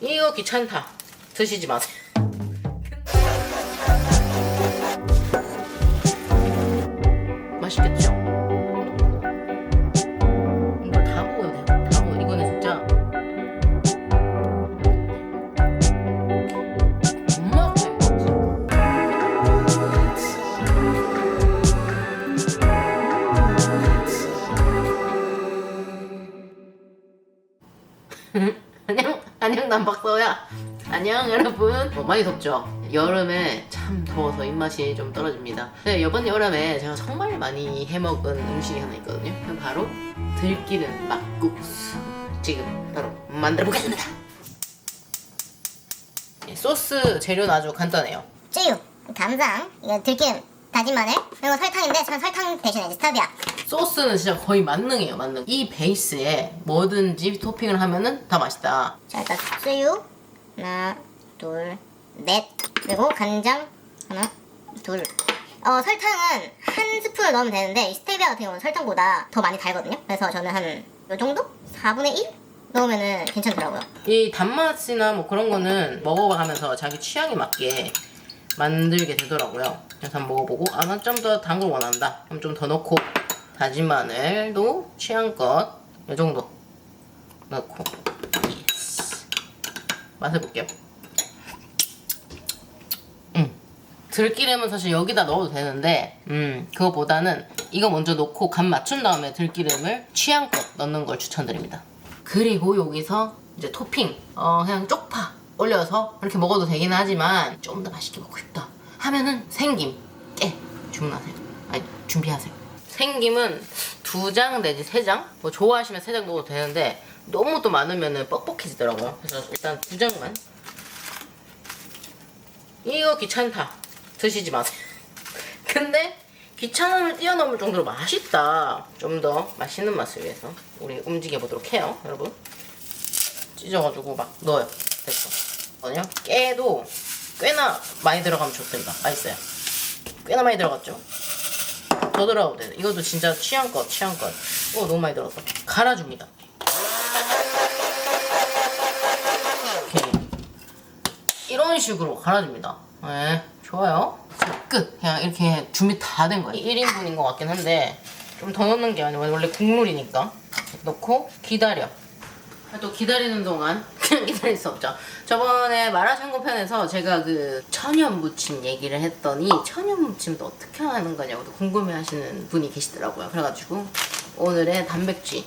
이거 귀찮다. 드시지 마세요. 맛있겠죠? 이걸 다 먹어야 돼요. 다 먹어. 이거는 진짜 엄마가 안녕 남박서야. 안녕 여러분. 많이 덥죠? 여름에 참 더워서 입맛이 좀 떨어집니다. 네, 이번 여름에 제가 정말 많이 해먹은 음식이 하나 있거든요. 바로 들기름 막국수. 지금 바로 만들어 보겠습니다. 소스 재료는 아주 간단해요. 쯔유, 감상, 이거 들기름, 다진 마늘, 그리고 설탕인데 저는 설탕 대신에 이제 스타비아. 소스는 진짜 거의 만능이에요, 만능. 이 베이스에 뭐든지 토핑을 하면은 다 맛있다. 자, 일단 쯔유 하나, 둘, 넷. 그리고 간장 하나, 둘. 설탕은 한 스푼을 넣으면 되는데 이 스테비아 같은 경우는 설탕보다 더 많이 달거든요. 그래서 저는 한 요 정도? 4분의 1 넣으면은 괜찮더라고요. 이 단맛이나 뭐 그런 거는 먹어가면서 자기 취향에 맞게 만들게 되더라고요. 그래서 한번 먹어보고, 아, 난 좀 더 단 걸 원한다. 그럼 좀 더 넣고, 다진 마늘도 취향껏 이 정도 넣고, 예스. 맛을 볼게요. 들기름은 사실 여기다 넣어도 되는데, 그거보다는 이거 먼저 넣고 간 맞춘 다음에 들기름을 취향껏 넣는 걸 추천드립니다. 그리고 여기서 이제 토핑, 그냥 쪽파 올려서 이렇게 먹어도 되긴 하지만 좀 더 맛있게 먹고 싶다 하면은 생김, 깨 주문하세요. 아니, 준비하세요. 생김은 2장 내지 3장? 뭐 좋아하시면 3장 넣어도 되는데 너무 또 많으면은 뻑뻑해지더라고요. 그래서 일단 2장만. 이거 귀찮다. 드시지 마세요. 근데 귀찮음을 뛰어넘을 정도로 맛있다. 좀 더 맛있는 맛을 위해서 우리 움직여 보도록 해요, 여러분. 찢어가지고 막 넣어요. 됐어. 아니요? 깨도 꽤나 많이 들어가면 좋습니다. 맛있어요. 꽤나 많이 들어갔죠? 더 들어가도 돼요. 이것도 진짜 취향껏. 너무 많이 들어갔어. 갈아줍니다. 이렇게 이런 식으로 갈아줍니다. 네, 좋아요. 자, 끝. 그냥 이렇게 준비 다 된 거예요. 1인분인 것 같긴 한데 좀 더 넣는 게 아니고 원래 국물이니까 넣고 기다려. 또 기다리는 동안 그냥 기다릴 수 없죠. 저번에 마라샹궈 편에서 제가 그 천엽무침 얘기를 했더니 천엽무침도 어떻게 하는 거냐고 궁금해하시는 분이 계시더라고요. 그래가지고 오늘의 단백질.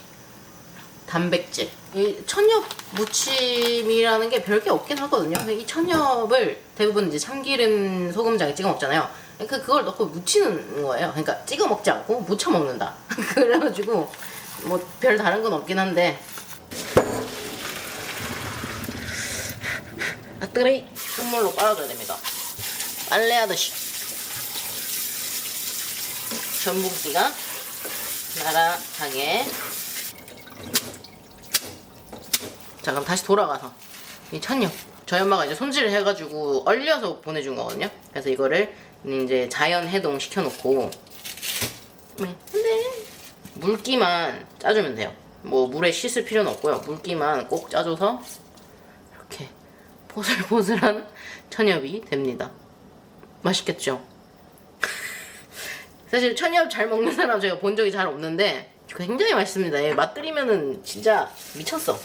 이 천엽무침이라는 게 별게 없긴 하거든요. 근데 이 천엽을 대부분 이제 참기름 소금장에 찍어 먹잖아요. 그걸 넣고 무치는 거예요. 그러니까 찍어 먹지 않고 무쳐 먹는다. 그래가지고 뭐 별 다른 건 없긴 한데. 뜨거이 콧물로 빨아줘야 됩니다. 빨래하듯이. 전분기가 나락하게. 자, 그럼 다시 돌아가서 이 천엽, 저희 엄마가 이제 손질을 해가지고 얼려서 보내준 거거든요. 그래서 이거를 이제 자연 해동 시켜놓고, 근데 물기만 짜주면 돼요. 뭐 물에 씻을 필요는 없고요. 물기만 꼭 짜줘서 이렇게 보슬보슬한 천엽이 됩니다. 맛있겠죠? 사실 천엽 잘 먹는 사람 제가 본 적이 잘 없는데 굉장히 맛있습니다. 얘 맛들이면은 진짜 미쳤어.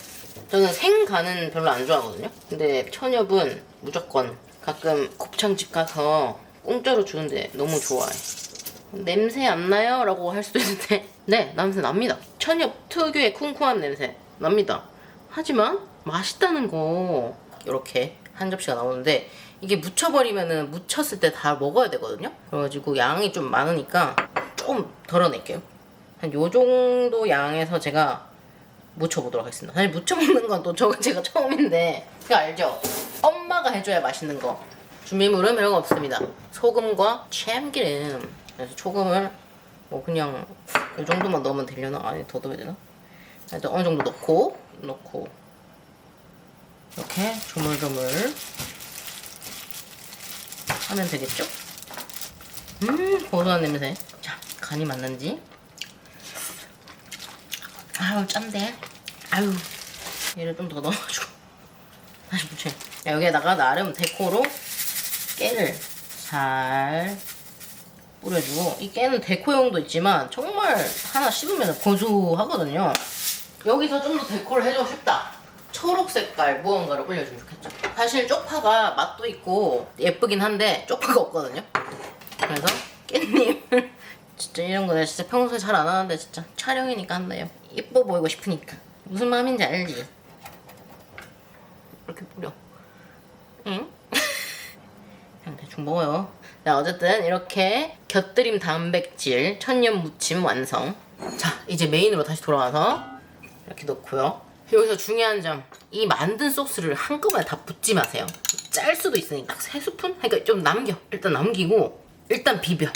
저는 생간은 별로 안 좋아하거든요. 근데 천엽은 무조건 가끔 곱창집 가서 공짜로 주는데 너무 좋아해. 냄새 안 나요? 라고 할 수도 있는데 네, 냄새 납니다. 천엽 특유의 쿰쿰한 냄새 납니다. 하지만 맛있다는 거. 이렇게 한 접시가 나오는데 이게 묻혀버리면은 묻혔을 때 다 먹어야 되거든요. 그래가지고 양이 좀 많으니까 좀 덜어낼게요. 한 요 정도 양에서 제가 무쳐보도록 하겠습니다. 사실 무쳐먹는 건 또 제가 처음인데 그거 알죠? 엄마가 해줘야 맛있는 거. 준비물은 별거 없습니다. 소금과 참기름. 그래서 소금을 뭐 그냥 이 정도만 넣으면 되려나? 아니, 더 넣어야 되나? 일단 어느 정도 넣고 이렇게 조물조물 하면 되겠죠? 고소한 냄새. 자, 간이 맞는지. 아유, 짠데. 아유, 얘를 좀 더 넣어가지고 다시 붙여. 여기에다가 나름 데코로 깨를 잘 뿌려주고, 이 깨는 데코용도 있지만 정말 하나 씹으면 고소하거든요. 여기서 좀 더 데코를 해주고 싶다. 초록 색깔 무언가를 올려주면 좋겠죠. 사실 쪽파가 맛도 있고 예쁘긴 한데 쪽파가 없거든요. 그래서 깻잎을 진짜 이런 거 내가 진짜 평소에 잘 안 하는데 진짜 촬영이니까 한다요. 예뻐 보이고 싶으니까. 무슨 마음인지 알지? 이렇게 뿌려. 응? 그냥 대충 먹어요. 자, 어쨌든 이렇게 곁들임 단백질 천년 무침 완성. 자, 이제 메인으로 다시 돌아와서 이렇게 넣고요. 여기서 중요한 점, 이 만든 소스를 한꺼번에 다 붓지 마세요. 짤 수도 있으니까 딱 3스푼? 그러니까 좀 남겨. 일단 남기고 일단 비벼.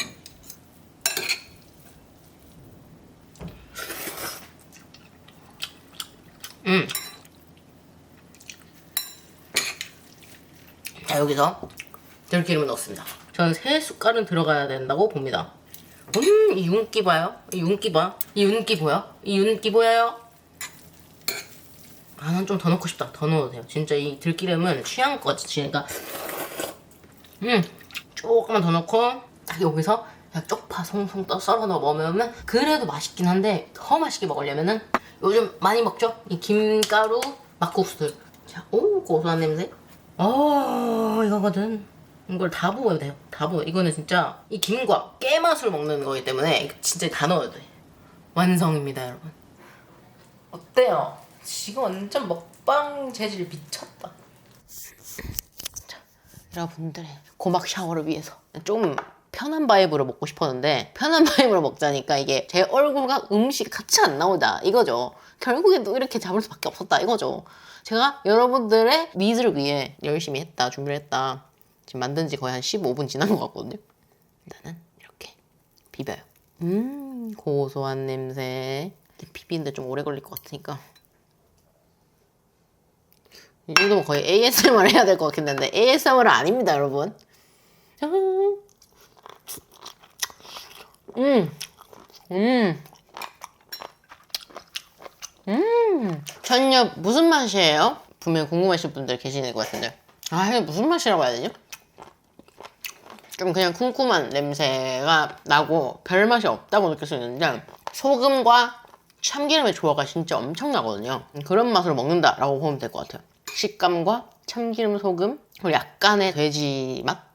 자, 여기서 들기름을 넣습니다. 저는 3숟갈은 들어가야 된다고 봅니다. 이 윤기 봐요. 이 윤기 봐. 이 윤기 보여? 이 윤기 보여요? 아, 난 좀 더 넣고 싶다. 더 넣어도 돼요. 진짜 이 들기름은 취향껏. 그러니까 조금만 더 넣고 딱 여기서 그냥 쪽파 송송 썰어 넣어 먹으면 그래도 맛있긴 한데 더 맛있게 먹으려면은 요즘 많이 먹죠? 이 김가루 막국수들. 자, 오, 고소한 냄새. 이거거든. 이걸 다 부어야 돼요. 다 부어. 이거는 진짜 이 김과 깨맛을 먹는 거기 때문에 진짜 다 넣어야 돼. 완성입니다, 여러분. 어때요? 지금 완전 먹방 재질 미쳤다. 자, 여러분들의 고막 샤워를 위해서 좀 편한 바이브로 먹고 싶었는데 편한 바이브로 먹자니까 이게 제 얼굴과 음식이 같이 안 나오다 이거죠. 결국엔 또 이렇게 잡을 수밖에 없었다 이거죠. 제가 여러분들의 니즈를 위해 열심히 했다, 준비를 했다. 지금 만든 지 거의 한 15분 지난 것 같거든요. 일단은 이렇게 비벼요. 고소한 냄새. 비비는데 좀 오래 걸릴 것 같으니까 이 정도면 거의 ASMR 해야 될 것 같겠는데 ASMR은 아닙니다, 여러분. 천엽 무슨 맛이에요? 분명 궁금하신 분들 계시는 것 같은데 이게 무슨 맛이라고 해야 되죠? 좀 그냥 쿰쿰한 냄새가 나고 별 맛이 없다고 느낄 수 있는데 소금과 참기름의 조화가 진짜 엄청나거든요. 그런 맛으로 먹는다라고 보면 될 것 같아요. 식감과 참기름, 소금, 그리고 약간의 돼지 맛?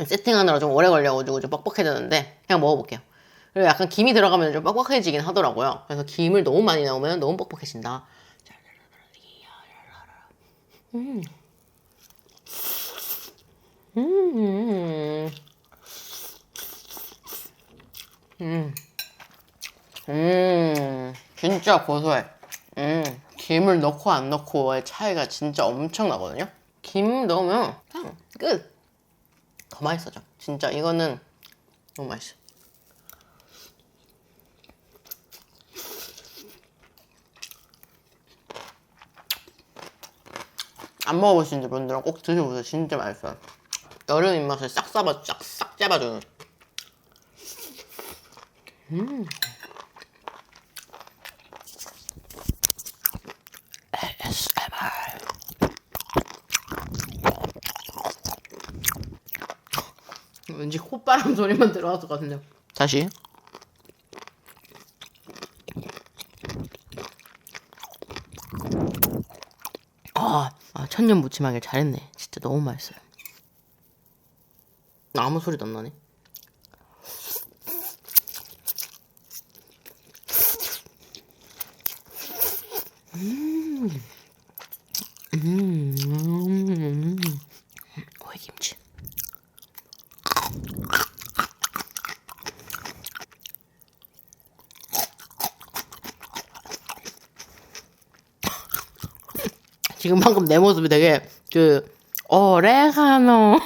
세팅하느라 좀 오래 걸려가지고 좀 뻑뻑해졌는데 그냥 먹어볼게요. 그리고 약간 김이 들어가면 좀 뻑뻑해지긴 하더라고요. 그래서 김을 너무 많이 넣으면 너무 뻑뻑해진다. 진짜 고소해. 김을 넣고 안 넣고의 차이가 진짜 엄청나거든요. 김 넣으면 그냥 끝. 더 맛있어져. 진짜 이거는 너무 맛있어. 안 먹어보신 분들은 꼭 드셔보세요. 진짜 맛있어요. 여름 입맛을 싹 잡아주는. ASMR. 왠지 콧바람 소리만 들어왔을 것 같은데. 다시. 천년 무침하길 잘했네. 진짜 너무 맛있어요. 아무 소리도 안 나네. 오이김치. 지금 방금 내 모습이 되게 오레가노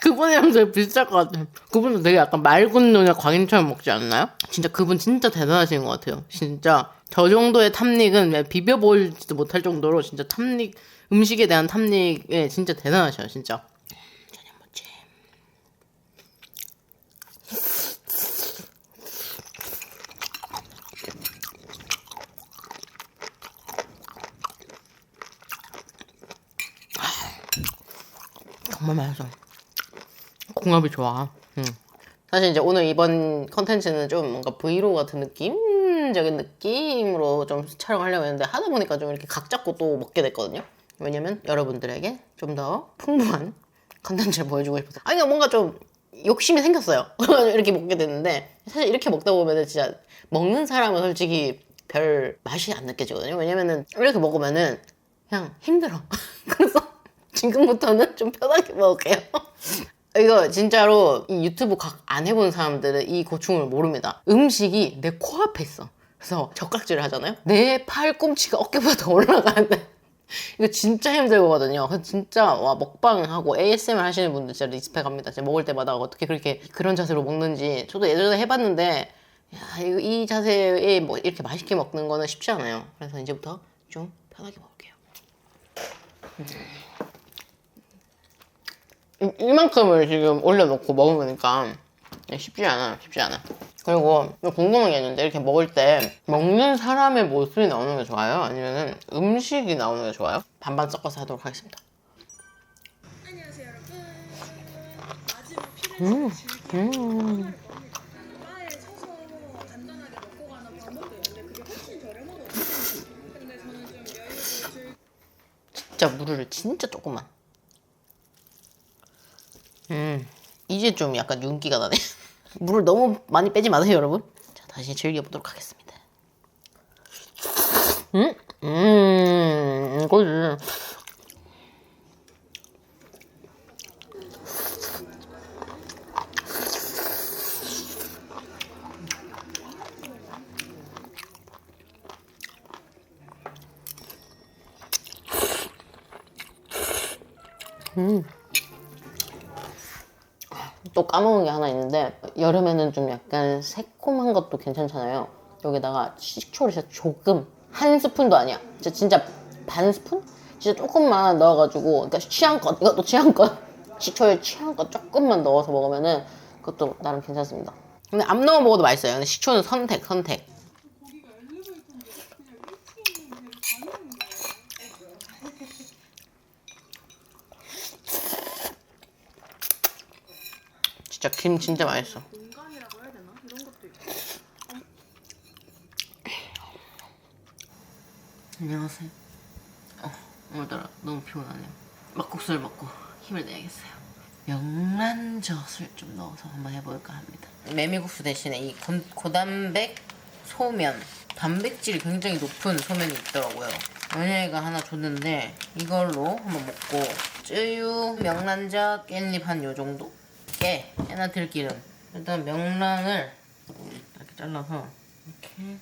그분이랑 되게 비슷할 것 같아요. 그분도 되게 약간 맑은 눈에 광인처럼 먹지 않나요? 진짜 그분 진짜 대단하신 것 같아요. 진짜 저 정도의 탐닉은 비벼보지도 못할 정도로 진짜 탐닉, 음식에 대한 탐닉에 진짜 대단하셔요. 진짜. 천연무침. 정말 맛있어. 궁합이 좋아. 사실 이제 오늘 이번 컨텐츠는 좀 뭔가 브이로그 같은 느낌적인 느낌으로 좀 촬영하려고 했는데 하다 보니까 좀 이렇게 각 잡고 또 먹게 됐거든요. 왜냐면 여러분들에게 좀 더 풍부한 컨텐츠를 보여주고 싶어서. 아니, 뭔가 좀 욕심이 생겼어요. 이렇게 먹게 됐는데 사실 이렇게 먹다 보면은 진짜 먹는 사람은 솔직히 별 맛이 안 느껴지거든요. 왜냐면은 이렇게 먹으면은 그냥 힘들어. 그래서 지금부터는 좀 편하게 먹을게요. 이거 진짜로 이 유튜브 각 안 해본 사람들은 이 고충을 모릅니다. 음식이 내 코앞에 있어. 그래서 젓가락질을 하잖아요. 내 팔꿈치가 어깨보다 더 올라가는데 이거 진짜 힘들거든요. 그래서 진짜 와, 먹방하고 ASMR 하시는 분들 진짜 리스펙합니다. 진짜 먹을 때마다 어떻게 그렇게 그런 자세로 먹는지 저도 예전에 해봤는데 야, 이 자세에 뭐 이렇게 맛있게 먹는 거는 쉽지 않아요. 그래서 이제부터 좀 편하게 먹을게요. 이만큼을 지금 올려놓고 먹으니까 쉽지 않아. 그리고 궁금한 게 있는데 이렇게 먹을 때 먹는 사람의 모습이 나오는 게 좋아요? 아니면 음식이 나오는 게 좋아요? 반반 섞어서 하도록 하겠습니다. 안녕하세요 여러분. 마지막 피레치를 즐기는 바에 서서 간단하게 먹고 가는 방법도 있는데 그게 훨씬 저렴하거든요. 근데 저는 좀 여유를 진짜 물을 진짜 조금만. 이제 좀 약간 윤기가 나네. 물을 너무 많이 빼지 마세요, 여러분. 자, 다시 즐겨보도록 하겠습니다. 이거지. 또 까먹은 게 하나 있는데 여름에는 좀 약간 새콤한 것도 괜찮잖아요. 여기다가 식초를 진짜 조금, 한 스푼도 아니야. 진짜 반 스푼? 진짜 조금만 넣어가지고, 그러니까 취향껏, 이것도 취향껏, 식초에 취향껏 조금만 넣어서 먹으면은 그것도 나름 괜찮습니다. 근데 안 넣어 먹어도 맛있어요. 근데 식초는 선택. 고기가 엘리베이터인데 그냥 1층 배를 가는 진짜 김 진짜 맛있어. 공간이라고 해야 되나? 이런 것도 있고. 안녕하세요. 오늘따라 너무 피곤하네요. 막국수를 먹고 힘을 내야겠어요. 명란젓을 좀 넣어서 한번 해볼까 합니다. 메밀국수 대신에 이 고단백 소면, 단백질이 굉장히 높은 소면이 있더라고요. 연예가 하나 줬는데 이걸로 한번 먹고, 쯔유, 명란젓, 깻잎 한 요정도? 깨나 들기름. 일단 명란을 이렇게 잘라서 이렇게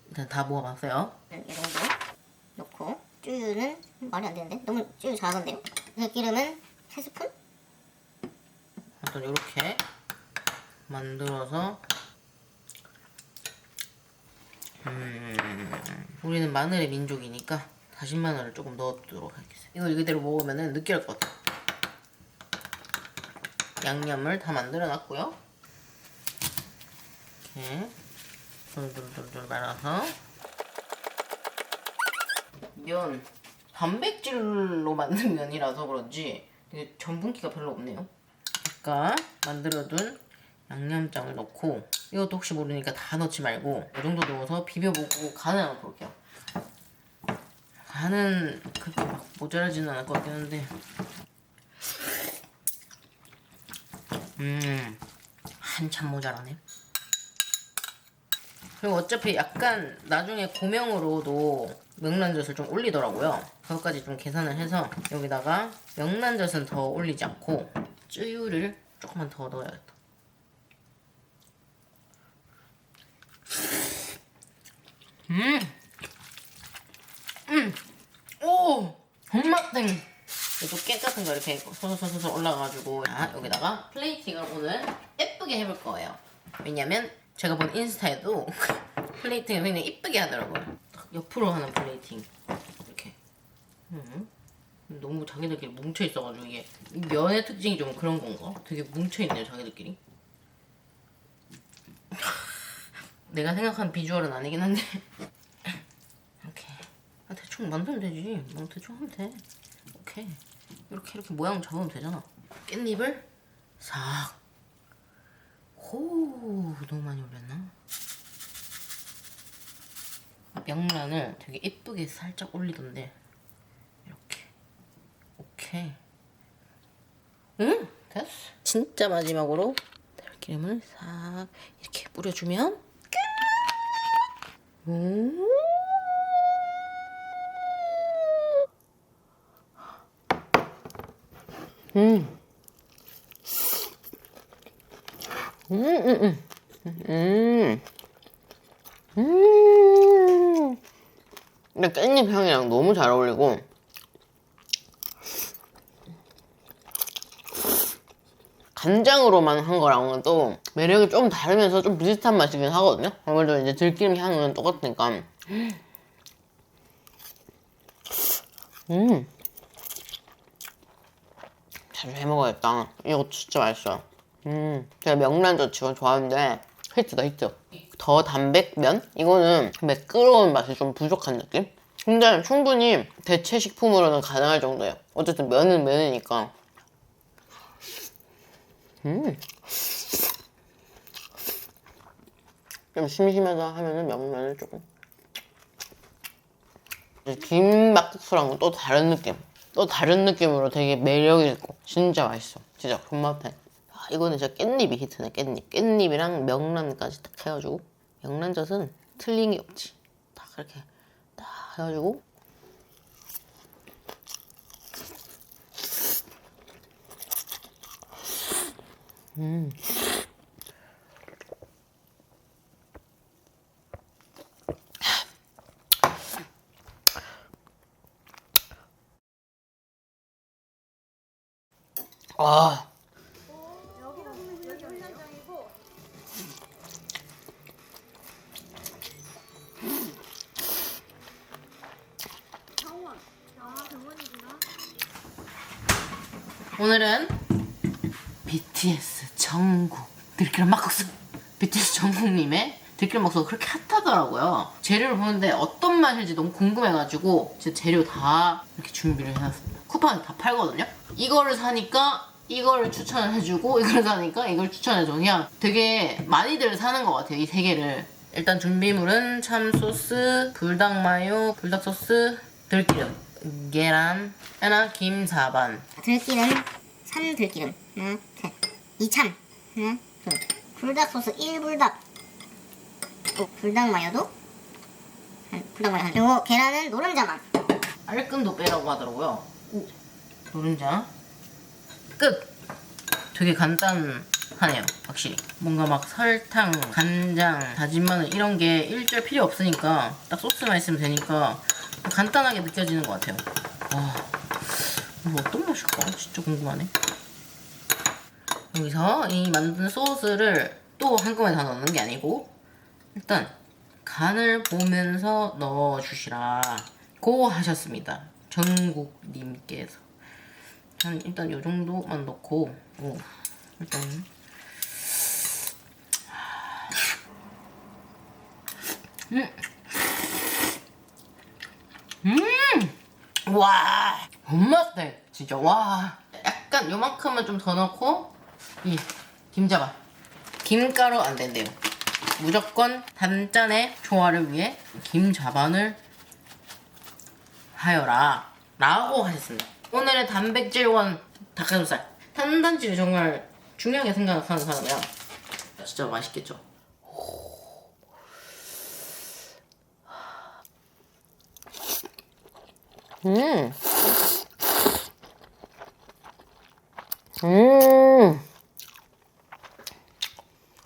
일단 다 모아봤어요. 이 정도 넣고 쯔유는 말이 안 되는데 너무 쯔유 작은데요? 들기름은 3스푼? 일단 이렇게 만들어서 우리는 마늘의 민족이니까 다진 마늘을 조금 넣어두도록 하겠습니다. 이거 이대로 먹으면 느끼할 것 같아요. 양념을 다 만들어 놨고요. 이렇게 돌돌돌돌 말아서 면, 단백질로 만든 면이라서 그런지 되게 전분기가 별로 없네요. 아까 만들어둔 양념장을 넣고, 이것도 혹시 모르니까 다 넣지 말고 이 정도 넣어서 비벼보고 간을 한번 볼게요. 간은 그렇게 막 모자라지는 않을 것 같긴 한데 한참 모자라네. 그리고 어차피 약간 나중에 고명으로도 명란젓을 좀 올리더라고요. 그것까지 좀 계산을 해서 여기다가 명란젓은 더 올리지 않고 쯔유를 조금만 더 넣어야겠다. 오! 엄마땡! 또 깨 같은 거 이렇게 소소소소 올라가가지고, 자, 여기다가 플레이팅을 오늘 예쁘게 해볼 거예요. 왜냐면 제가 본 인스타에도 플레이팅을 굉장히 예쁘게 하더라고요. 옆으로 하는 플레이팅. 이렇게. 너무 자기들끼리 뭉쳐있어가지고 이게 이 면의 특징이 좀 그런 건가? 되게 뭉쳐있네요, 자기들끼리. 내가 생각한 비주얼은 아니긴 한데 대충 만들면 되지. 뭐 대충 하면 돼. 오케이. 이렇게 모양 잡으면 되잖아. 깻잎을 싹. 호, 너무 많이 올렸나? 명란을 되게 예쁘게 살짝 올리던데. 이렇게. 오케이. 응? 됐어. 진짜 마지막으로 들기름을 싹 이렇게 뿌려주면 끝! 근데 깻잎 향이랑 너무 잘 어울리고 간장으로만 한 거랑은 또 매력이 좀 다르면서 좀 비슷한 맛이긴 하거든요. 아무래도 이제 들기름 향은 똑같으니까. 자주 해먹어야겠다. 이거 진짜 맛있어요. 제가 명란젓 지금 좋아하는데 히트다 히트. 더 담백면? 이거는 매끄러운 맛이 좀 부족한 느낌? 근데 충분히 대체 식품으로는 가능할 정도예요. 어쨌든 면은 면이니까. 좀 심심하다 하면은 명란을 조금. 김 막국수랑은 또 다른 느낌. 또 다른 느낌으로 되게 매력있고 진짜 맛있어. 진짜 존맛해. 이거는 진짜 깻잎이 히트네. 깻잎이랑 명란까지 딱 해가지고 명란젓은 틀린 게 없지. 딱 이렇게 딱 해가지고 아 오늘은 BTS 정국 들기름 막국수. BTS 정국님의 들기름 막국수가 그렇게 핫하더라고요. 재료를 보는데 어떤 맛일지 너무 궁금해가지고 제 재료 다 이렇게 준비를 해놨습니다. 쿠팡에 다 팔거든요. 이거를 사니까 이거를 추천을 해주고 이걸 사니까 이걸 추천해줘. 그냥 되게 많이들 사는 것 같아요. 이 세 개를. 일단 준비물은 참소스, 불닭마요, 불닭소스, 들기름, 계란, 하나, 김사반. 들기름 3들기름 하나 셋 2참 하나 둘 불닭소스 1불닭 불닭 마요도 불닭 마요 그리고 계란은 노른자만 알끈도 빼라고 하더라고요. 노른자. 끝! 되게 간단하네요, 확실히. 뭔가 막 설탕, 간장, 다진 마늘 이런 게 일절 필요 없으니까 딱 소스만 있으면 되니까 간단하게 느껴지는 것 같아요. 와, 이거 어떤 맛일까? 진짜 궁금하네. 여기서 이 만든 소스를 또 한꺼번에 다 넣는 게 아니고 일단 간을 보면서 넣어주시라고 하셨습니다. 정국님께서. 한 일단 요 정도만 넣고 일단 와 존맛해 진짜. 와 약간 요만큼만 좀 더 넣고 이 김자반 김가루 안 된대요. 무조건 단짠의 조화를 위해 김자반을 하여라 라고 하셨습니다. 오늘의 단백질원 닭가슴살. 탄단질이 정말 중요하게 생각하는 사람이야. 진짜 맛있겠죠?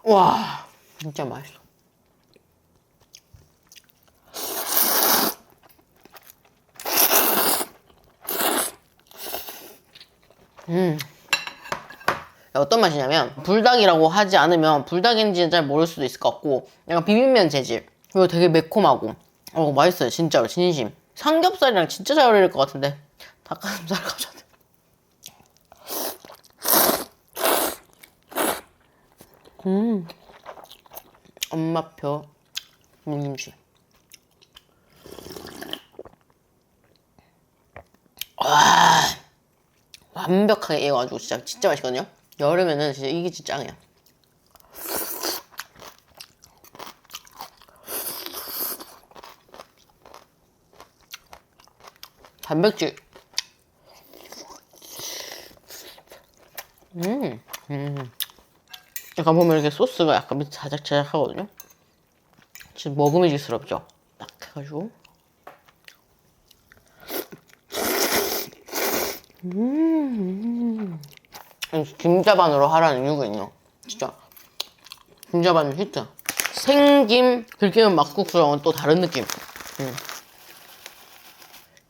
와 진짜 맛있어. 어떤 맛이냐면 불닭이라고 하지 않으면 불닭인지는 잘 모를 수도 있을 것 같고 약간 비빔면 재질. 그리고 되게 매콤하고 맛있어요. 진짜로 진심. 삼겹살이랑 진짜 잘 어울릴 것 같은데 닭가슴살 가져야 돼. 엄마표 물김치. 완벽하게 익어가지고 진짜 맛있거든요. 여름에는 진짜 이게 진짜 짱이야. 단백질. 약간 보면 이렇게 소스가 약간 밑에 자작자작하거든요. 진짜 먹음직스럽죠? 딱 해가지고. 김자반으로 하라는 이유가 있네요. 진짜. 김자반은 히트. 생김, 들기름 막국수랑은 또 다른 느낌.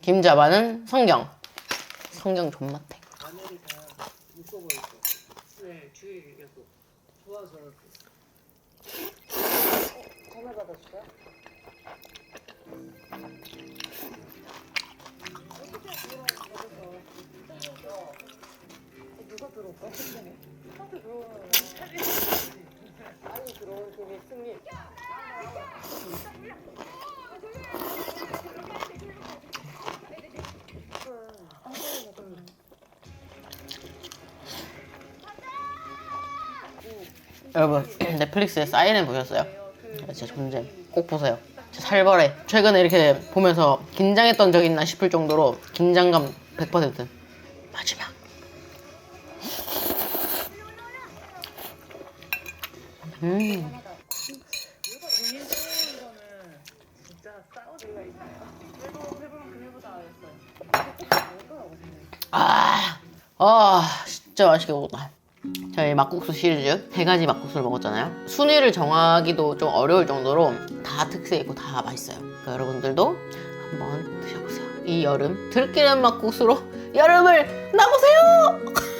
김자반은 성경. 성경 존맛해. 마늘이가 묶어버렸어. 네, 주의 계속 좋아서 이렇게. 전화 받았어요? 누가 들어올까? 한테 들어오면 아니 들어올 때에 승리. 여러분 넷플릭스에 사이렌 보셨어요? 제 존재 꼭 보세요. 진짜 살벌해. 최근에 이렇게 보면서 긴장했던 적 있나 싶을 정도로 긴장감 100%. 마지막. 진짜 싸우지가 있어요. 그래도 해보면 그녀보다 알았어요. 진짜 맛있게 먹었다. 저희 막국수 시리즈 3가지 막국수를 먹었잖아요. 순위를 정하기도 좀 어려울 정도로 다 특색 있고 다 맛있어요. 그러니까 여러분들도 한번 드셔보세요. 이 여름 들기름 막국수로 여름을 나보세요!